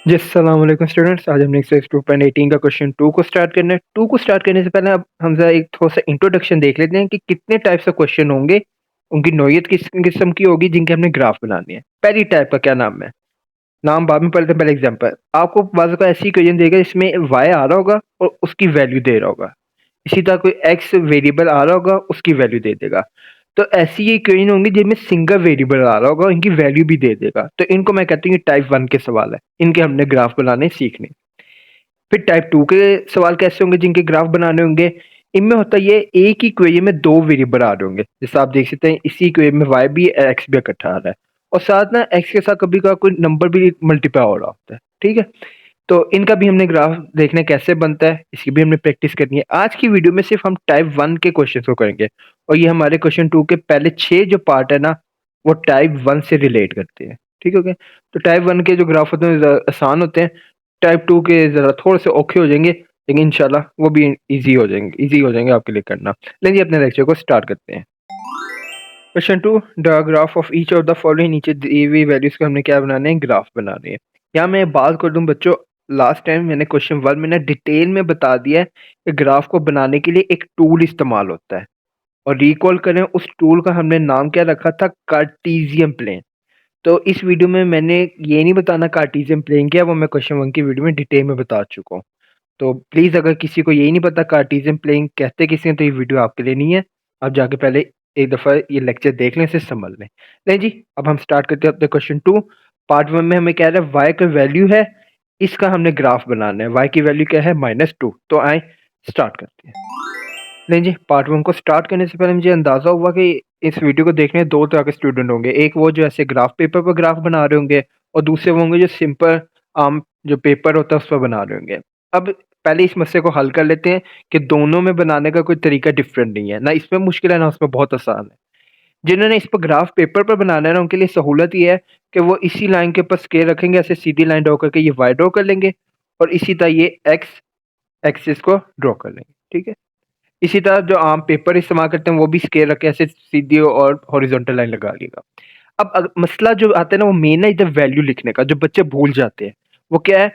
जी, अस्सलाम वालेकुम स्टूडेंट्स। आज हम एक्सरसाइज 2.18 का क्वेश्चन 2 को स्टार्ट करना है। 2 को स्टार्ट करने से पहले अब हम ज़रा एक थोड़ा-सा इंट्रोडक्शन देख लेते हैं कि कितने टाइप्स ऑफ क्वेश्चन होंगे, उनकी नौइयत किस किस्म की होगी जिनके हमने ग्राफ बनाने हैं। पहली टाइप का क्या नाम है? नाम बाद में पढ़ते हैं, पहले एग्जांपल। आपको बाज़ का ऐसी इक्वेशन देगा जिसमें y आ रहा होगा और उसकी वैल्यू दे रहा होगा। इसी तरह कोई x वेरिएबल आ रहा होगा, उसकी वैल्यू दे देगा। तो ऐसी ये इक्वेशन होंगी जिनमें सिंगल वेरिएबल आ रहा होगा, इनकी वैल्यू भी दे देगा। तो इनको मैं कहती हूँ ये टाइप 1 के सवाल है। इनके हमने ग्राफ बनाने सीखने। फिर टाइप 2 के सवाल कैसे होंगे जिनके ग्राफ बनाने होंगे? इनमें होता ये एक ही इक्वेशन में 2 वेरिएबल आ रहे होंगे। जैसे आप देख सकते हैं इसी इक्वेशन में y भी है, x भी इकट्ठा आ रहा है और साथ ना x के साथ कभी का कोई नंबर भी मल्टीप्लाई हो रहा होता है। ठीक है? तो इनका भी हमने ग्राफ देखना है कैसे बनता है, इसकी भी हमने प्रैक्टिस करनी है। आज की वीडियो में सिर्फ हम टाइप 1 के क्वेश्चंस को करेंगे और ये हमारे क्वेश्चन 2 के पहले 6 जो पार्ट है ना, वो टाइप 1 से रिलेट करते हैं। ठीक हो गया? तो टाइप 1 के जो ग्राफ होते हैं आसान होते हैं, टाइप 2 के ज़रा थोड़े से औखे हो जाएंगे, लेकिन इंशाल्लाह वो भी ईज़ी हो जाएंगे आपके लिए करना। लेकिन अपने लेक्चर को स्टार्ट करते हैं। Question 2, the graph of each of the following. नीचे दी हुई वैल्यूज का हमने क्या बनाने हैं? ग्राफ बनाने हैं। यहाँ मैं बात कर दूं बच्चों, लास्ट टाइम मैंने क्वेश्चन 1 में ना डिटेल में बता दिया है कि ग्राफ को बनाने के लिए एक टूल इस्तेमाल होता है और रिकॉल करें उस टूल का हमने नाम क्या रखा था? Cartesian plane. तो इस वीडियो में मैंने ये नहीं बताना कार्टेशियन प्लेन क्या है, वो मैं क्वेश्चन 1 की वीडियो में डिटेल में बता चुका हूँ। तो प्लीज़ अगर किसी को यही नहीं पता कार्टेशियन प्लेन कहते किसे हैं, तो ये वीडियो आपके लिए नहीं है। आप जाके पहले एक दफ़ा ये लेक्चर देख लें, इसे समझ लें। नहीं जी, अब हम स्टार्ट करते हैं अपने क्वेश्चन 2। पार्ट 1 में हमें कह रहा है y का वैल्यू है, इसका हमने ग्राफ बनाना है। y की वैल्यू क्या है? -2। तो आए स्टार्ट करते हैं। नहीं जी, पार्ट 1 को स्टार्ट करने से पहले मुझे अंदाज़ा हुआ कि इस वीडियो को देखने 2 तरह के स्टूडेंट होंगे। एक वो जो ऐसे ग्राफ पेपर पर ग्राफ बना रहे होंगे और दूसरे वो होंगे जो सिंपल आम जो पेपर होता है उस पर बना रहे होंगे। अब पहले इस मसले को हल कर लेते हैं कि दोनों में बनाने का कोई तरीका डिफरेंट नहीं है। ना इसमें मुश्किल है, ना उसमें बहुत आसान है। जिन्होंने इस पर ग्राफ पेपर पर बनाना है ना, उनके लिए सहूलत ये है कि वो इसी लाइन के ऊपर स्केल रखेंगे, ऐसे सीधी लाइन ड्रॉ करके ये y ड्रॉ कर लेंगे और इसी तरह ये x एक्सिस को ड्रॉ कर लेंगे। ठीक है? इसी तरह जो आम पेपर इस्तेमाल करते हैं वो भी स्केल रख के ऐसे सीधी और हॉरिजॉन्टल लाइन लगा लिएगा। अब मसला जो आता है ना, वो मेन है इधर वैल्यू लिखने का, जो बच्चे भूल जाते हैं। वो क्या है?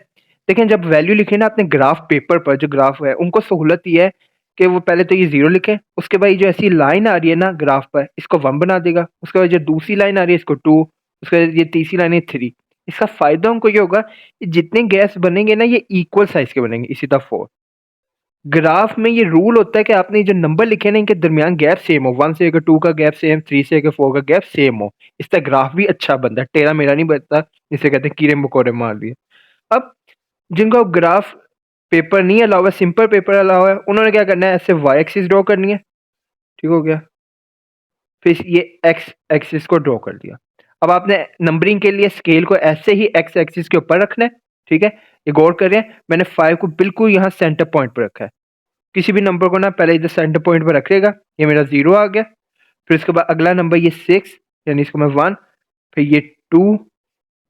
देखें, जब वैल्यू लिखे ना अपने ग्राफ पेपर पर, जो ग्राफ है उनको सहूलत ये है कि वो पहले तो ये 0 लिखें, उसके बाद ये जो ऐसी लाइन आ रही है ना ग्राफ पर, इसको 1 बना देगा। उसके बाद जो दूसरी लाइन आ रही है इसको 2, उसके बाद ये तीसरी लाइन है 3। इसका फायदा उनको ये होगा कि जितने गैप्स बनेंगे ना ये इक्वल साइज के बनेंगे। इसी तरह 4 ग्राफ में ये रूल होता है कि आपने जो नंबर लिखे ना इनके दरमियान गैप सेम हो। 1 से लेकर 2 का गैप सेम, 3 से लेकर 4 का गैप सेम हो। इसका ग्राफ भी अच्छा बनता है, टेढ़ा मेढ़ा नहीं बनता जिसे कहते हैं कीड़े मकोड़े मार दिए। अब जिनको ग्राफ पेपर नहीं अलावा है, सिंपल पेपर अलावा है, उन्होंने क्या करना है? ऐसे वाई एक्सिस ड्रॉ करनी है। ठीक हो गया? फिर ये एक्स एक्सिस को ड्रॉ कर दिया। अब आपने नंबरिंग के लिए स्केल को ऐसे ही एक्स एक्सिस के ऊपर रखना है। ठीक है? ये गौर करें, मैंने 5 को बिल्कुल यहाँ सेंटर पॉइंट पर रखा है। किसी भी नंबर को ना पहले इधर सेंटर पॉइंट पर रखेगा। ये मेरा 0 आ गया। फिर उसके बाद अगला नंबर ये 6, यानी इसको मैं 1, फिर ये 2।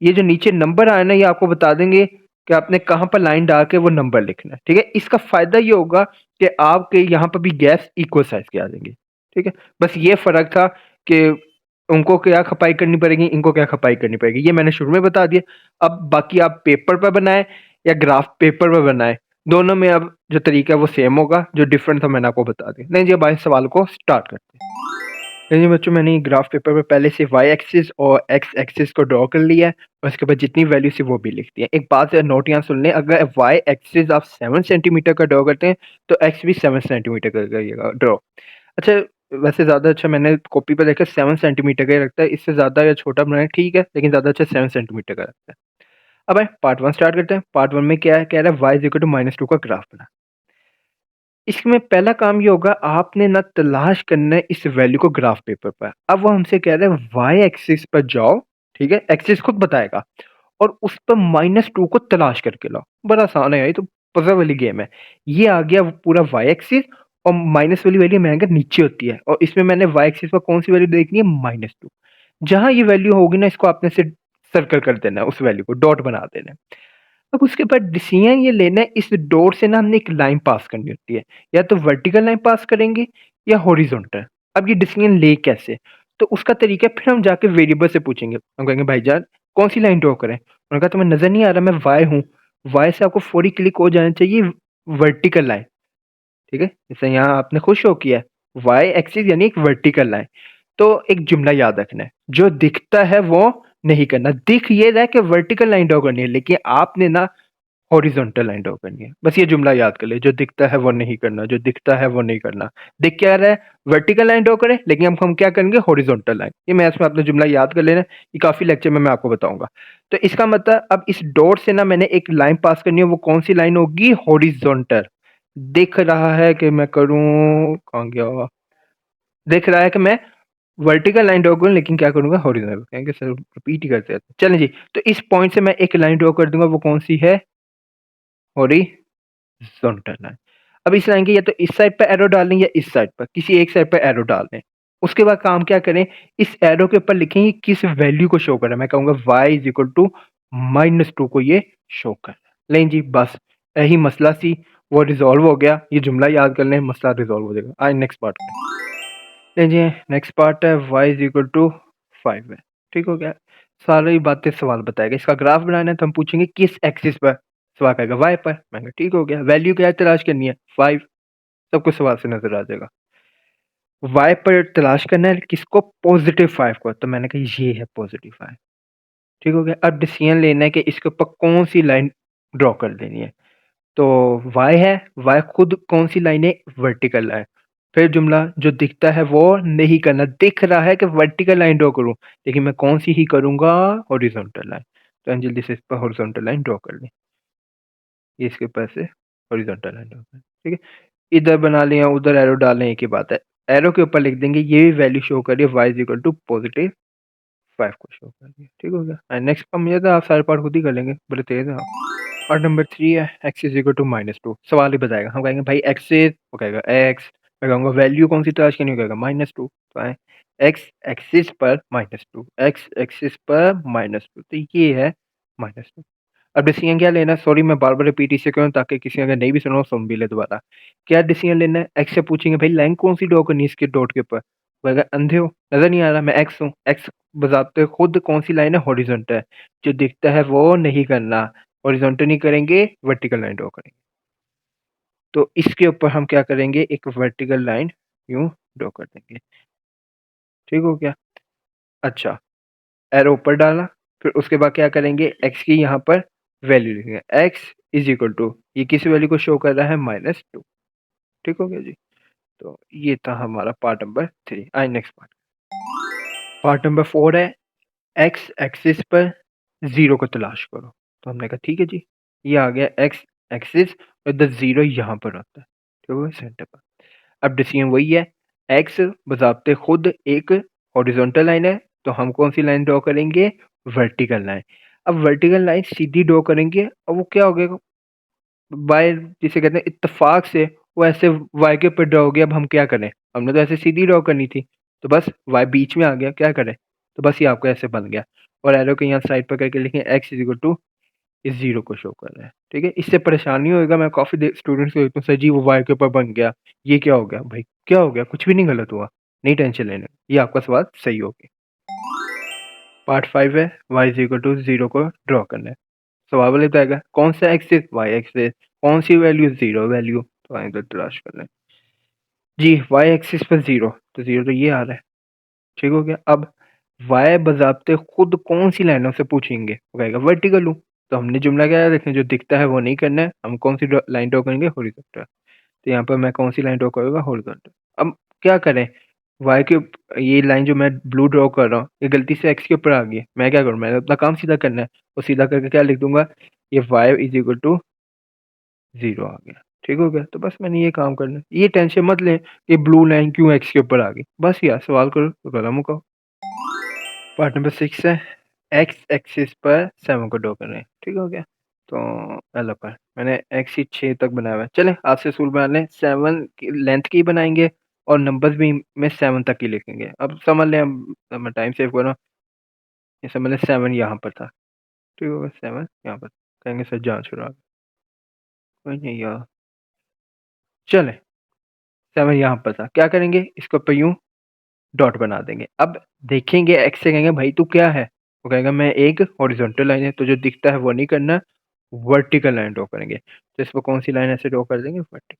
ये जो नीचे नंबर आया ना, ये आपको बता देंगे कि आपने कहाँ पर लाइन डाल के वो नंबर लिखना है। ठीक है? इसका फायदा ये होगा कि आपके यहाँ पर भी गैप्स इक्वल साइज के आ जाएंगे। ठीक है? बस ये फर्क था कि उनको क्या खपाई करनी पड़ेगी, इनको क्या खपाई करनी पड़ेगी, ये मैंने शुरू में बता दिया। अब बाकी आप पेपर पर बनाए या ग्राफ पेपर पर बनाए, दोनों में अब जो तरीका है वो सेम होगा। जो डिफरेंट था मैंने आपको बता दिया। नहीं जी, अब आइए सवाल को स्टार्ट करते हैं। नहीं जी बच्चों, मैंने ये ग्राफ पेपर पे पहले से वाई एक्सिस और एक्स एक्सिस को ड्रॉ कर लिया है और उसके बाद जितनी वैल्यू थी वो भी लिख दी है। एक बात है, नोट यहाँ सुन लें, अगर वाई एक्सिस आप 7 सेंटीमीटर का ड्रॉ करते हैं तो एक्स भी 7 सेंटीमीटर का करिएगा ड्रॉ। अच्छा, वैसे ज़्यादा अच्छा मैंने कॉपी पे देखा 7 सेंटीमीटर का ही रखता है। इससे ज़्यादा या छोटा बनाए ठीक है, लेकिन ज़्यादा अच्छा 7 सेंटीमीटर का रखता है। अब आए पार्ट 1 स्टार्ट करते हैं। पार्ट 1 में क्या है? कह रहा है y इज इक्वल टू -2 का ग्राफ बना। इसमें पहला काम ये होगा, आपने ना तलाश करना है इस वैल्यू को ग्राफ पेपर पर। अब वो हमसे कह रहा है वाई एक्सिस पर जाओ। ठीक है? एक्सिस खुद बताएगा और उस पर -2 को तलाश करके लाओ। बड़ा आसान है, ये तो पजल वाली गेम है। ये आ गया वो पूरा वाई एक्सिस और माइनस वाली वैल्यू मेरे अगर नीचे होती है और इसमें मैंने वाई एक्सिस पर कौन सी वैल्यू देखनी है? -2। जहां ये वैल्यू होगी ना, इसको आपने से सर्कल कर देना है, उस वैल्यू को डॉट बना देना है। अब उसके बाद डिसीजन ये लेना है, इस डॉट से ना हमने एक लाइन पास करनी होती है, या तो वर्टिकल लाइन पास करेंगे या हॉरिजॉन्टल। अब ये डिसीजन ले कैसे? तो उसका तरीका है, फिर हम जाके वेरिएबल से पूछेंगे। हम कहेंगे भाईजान कौन सी लाइन ड्रॉ करें? उन्होंने कहा तुम्हें नजर नहीं आ रहा मैं वाई हूँ, वाई से आपको 40 क्लिक हो जाना चाहिए वर्टिकल लाइन। ठीक है, जैसे यहाँ आपने खुद शो किया है वाई एक्सिस यानी एक वर्टिकल लाइन। तो एक जुमला याद रखना है, जो दिखता है वो नहीं करना। दिख ये रहा है कि वर्टिकल लाइन ड्रॉ करनी है, लेकिन आपने ना हॉरिजॉन्टल लाइन ड्रॉ करनी है। बस ये जुमला याद कर ले, जो दिखता है वो नहीं करना, जो दिखता है वो नहीं करना। दिख क्या रहा है? वर्टिकल लाइन ड्रॉ करें, लेकिन हम क्या करेंगे? Horizontal line. ये मैथ्स में आपने जुमला याद कर लेना, ये काफी लेक्चर में मैं आपको बताऊंगा। तो इसका मतलब अब इस डॉट से ना मैंने एक लाइन पास करनी है, वो कौन सी लाइन होगी? हॉरिजॉन्टल। दिख रहा है कि मैं करूं, कौन गया, दिख रहा है कि मैं वर्टिकल लाइन ड्रॉ करूं, लेकिन क्या करूंगा? हॉरिजॉन्टल। कहेंगे सर रिपीट ही करते हैं। चलें जी, तो इस पॉइंट से मैं एक लाइन ड्रॉ कर दूंगा, वो कौन सी है? Horizontal line. अब इस लाइन के या तो इस साइड पर एरो डाल लें या इस साइड पर, किसी एक साइड पर एरो डाल लें। उसके बाद काम क्या करें? इस एरो के ऊपर लिखेंगे किस वैल्यू को शो करें। मैं कहूंगा y इज इक्वल टू -2 को ये शो कर। लें जी, बस यही मसला सी वो रिजॉल्व हो गया। ये जुमला याद कर लें, मसला रिजॉल्व हो जाएगा। आज नेक्स्ट पार्ट में लें जी। नेक्स्ट पार्ट है y इज इक्वल टू 5 है। ठीक हो गया, सारी बातें सवाल बताएगा। इसका ग्राफ बनाना है तो हम पूछेंगे किस एक्सिस पर, सवाल कहेगा y पर। मैंने ठीक हो गया, वैल्यू क्या तलाश करनी है? 5। सबको सवाल से नजर आ जाएगा। y पर तलाश करना है किसको? +5 को। तो मैंने कहा ये है +5। ठीक हो गया, अब डिसीजन लेना है कि इसके ऊपर कौन सी लाइन ड्रॉ कर देनी है। तो y है, y खुद कौन सी लाइन है? वर्टिकल है। फिर जुमला, जो दिखता है वो नहीं करना। दिख रहा है कि वर्टिकल लाइन ड्रॉ करूं, लेकिन मैं कौन सी ही करूंगा? Horizontal line. तो जल्दी से इस पर हॉरिजॉन्टल लाइन ड्रॉ कर लें। ये इसके ऊपर से हॉरिजॉन्टल लाइन ड्रॉ करें। ठीक है, इधर बना लें या उधर एरो डाल लें, एक ही बात है। एरो के ऊपर लिख देंगे ये भी वैल्यू शो करिए y इज इक्वल टू +5 को शो करिए। ठीक हो गया। नेक्स्ट का मुझे तो आप सारे पार्ट खुद ही कर लेंगे, बड़े तेज हैं आप। पार्ट नंबर 3 है x इज इक्वल टू -2। सवाल ही बताएगा, हम कहेंगे भाई x से, वो कहेगा x। मैं कहूँगा वैल्यू कौन सी तलाश करनी, कहेगा -2। तो आए x एक्सिस पर -2, x एक्सिस पर -2, तो ये है -2। अब डिसीजन क्या लेना है? सॉरी मैं बार बार रिपीट इससे क्यों, ताकि किसी अगर नहीं भी सुना हो सुन भी ले दोबारा। क्या डिसीजन लेना है? एक्स से पूछेंगे भाई लाइन कौन सी ड्रॉ करनी है इसके डॉट के ऊपर। वो अगर अंधे हो, नजर नहीं आ रहा, मैं एक्स हूँ, एक्स बजाते खुद कौन सी लाइन है? हॉरिजॉन्टल है। जो दिखता है वो नहीं करना, हॉरिजॉन्टल नहीं करेंगे, वर्टिकल लाइन ड्रॉ करेंगे। तो इसके ऊपर हम क्या करेंगे? एक वर्टिकल लाइन यूं ड्रॉ कर देंगे। ठीक हो गया। अच्छा, एरो ऊपर डाला, फिर उसके बाद क्या करेंगे? एक्स की यहाँ पर वैल्यू लिखेंगे। एक्स इज इक्वल टू, ये किस वैल्यू को शो कर रहा है? -2। ठीक हो गया जी। तो ये था हमारा पार्ट नंबर 3। आई नेक्स्ट पार्ट। पार्ट नंबर 4 है एक्स एक्सिस पर जीरो को तलाश करो। तो हमने कहा ठीक है जी, ये आ गया एक्स एक्सिस और द जीरो यहाँ पर होता है। ठीक है, सेंटर पर। अब डिसीजन वही है, एक्स बजाते खुद एक हॉरिजॉन्टल लाइन है, तो हम कौन सी लाइन ड्रॉ करेंगे? Vertical line. अब वर्टिकल लाइन सीधी ड्रॉ करेंगे, अब वो क्या हो गया? बाय जिसे कहते हैं इत्तेफाक से वो ऐसे वाई के ऊपर ड्रॉ हो गया। अब हम क्या करें? हमने तो ऐसे सीधी ड्रॉ करनी थी, तो बस वाई बीच में आ गया, क्या करें? तो बस ये आपको ऐसे बन गया। और एरो के यहाँ साइड पर करके लिखें एक्स इज इक्वल टू इस जीरो को शो कर रहा है। ठीक है, इससे परेशानी होगा। मैं काफ़ी स्टूडेंट्स को देखता हूँ, सर जी वो वाई के ऊपर बन गया, ये क्या हो गया? भाई क्या हो गया? कुछ भी नहीं गलत हुआ, नहीं टेंशन लेने, ये आपका सवाल सही हो गया। पार्ट 5 है y is equal to zero को ड्रॉ करना है। सवाल वाले बताएगा कौन सा एक्सिस? Y axis. कौन सी वैल्यू? Zero value. तो आए इधर तलाश कर लें जी, वाई एक्सिस पर जीरो, तो जीरो तो ये आ रहा है। ठीक हो गया। अब वाई बजाते खुद कौन सी लाइनों से पूछेंगे? वो कहेगा वर्टिकल हूँ। तो हमने जुमला क्या है देखने, जो दिखता है वो नहीं करना है, हम कौन सी लाइन ड्रॉ करेंगे? हॉरिजॉन्टल। तो यहाँ पर मैं कौन सी लाइन ड्रॉ करूँगा? हॉरिजॉन्टल। अब क्या करें? वाई के ये लाइन जो मैं ब्लू ड्रॉ कर रहा हूँ, ये गलती से एक्स के ऊपर आ गई है। मैं क्या करूँ? मैंने अपना काम सीधा करना है, और सीधा करके क्या लिख दूंगा? ये Y is equal to zero आ गया। ठीक हो गया। तो बस मैंने ये काम करना है, ये टेंशन मत ले कि ब्लू लाइन क्यों एक्स के ऊपर आ गई। बस यार सवाल करो तो कलम मुकाओ। पार्ट नंबर 6 है एक्स एक्सिस पर 7 को ड्रॉ करना है। ठीक हो गया। तो एल पर मैंने एक्स ही 6 तक बनाया हुआ है। चले आज से सूल बना लें, 7 की लेंथ की बनाएंगे और नंबर्स भी में 7 तक ही लिखेंगे। अब समझ लें, अब मैं टाइम सेव कर रहा हूँ। ये समझ लें 7 यहाँ पर था। ठीक होगा, 7 यहाँ पर। कहेंगे सर जाँच करो आप। कोई नहीं यार, चले 7 यहाँ पर था। क्या करेंगे? इसको ऊपर यूं डॉट बना देंगे। अब देखेंगे एक्स से, कहेंगे भाई तू क्या है? वो कहेगा मैं एक हॉरिजॉन्टल लाइन है तो जो दिखता है वो नहीं करना, वर्टिकल लाइन ड्रॉ करेंगे। तो इस पे कौन-सी लाइन ऐसे ड्रॉ कर देंगे वर्टिकल,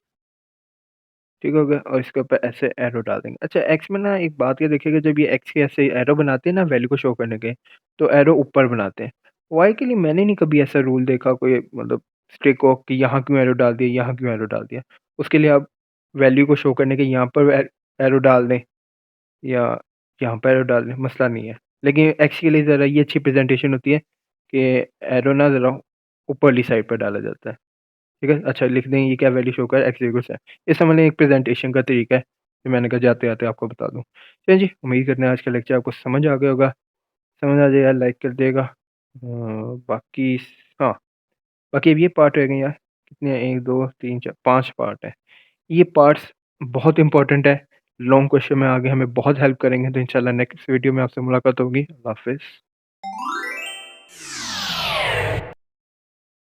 ठीक हो गया और इसके ऊपर ऐसे एरो डाल देंगे। अच्छा एक्स में ना एक बात ये देखिएगा जब ये एक्स के ऐसे एरो बनाते हैं ना वैल्यू को शो करने के, तो एरो ऊपर बनाते हैं। वाई के लिए मैंने नहीं कभी ऐसा रूल देखा कोई मतलब स्ट्रिक्ट हो कि यहाँ क्यों एरो डाल दिया, यहाँ क्यों एरो डाल दिया। उसके लिए आप वैल्यू को शो करने के यहाँ पर एरो डाल दें या यहाँ पर एरो डाल दें, मसला नहीं है। लेकिन एक्स के लिए ज़रा ये अच्छी प्रेज़ेंटेशन होती है कि एरो ना ज़रा ऊपरली साइड पर डाला जाता है। ठीक है? अच्छा लिख दें ये क्या वैल्यू शो कर रहा है एक्स इक्वल्स है। ये समझ लें एक प्रेज़ेंटेशन का तरीका है, जो मैंने कहा जाते-जाते आपको बता दूँ। चलिए जी, उम्मीद करते हैं आज का लेक्चर आपको समझ आ गया होगा। समझ आ जाए यार लाइक कर दिएगा। बाकी हाँ, बाकी अब ये पार्ट रह गए यार, कितने हैं 1, 2, 3, 4, 5 पार्ट हैं। ये पार्ट्स बहुत इम्पोर्टेंट है, लॉन्ग क्वेश्चन में आगे हमें बहुत हेल्प करेंगे, तो इंशाल्लाह नेक्स्ट वीडियो में आपसे मुलाकात होगी। अल्लाह हाफ़िज़।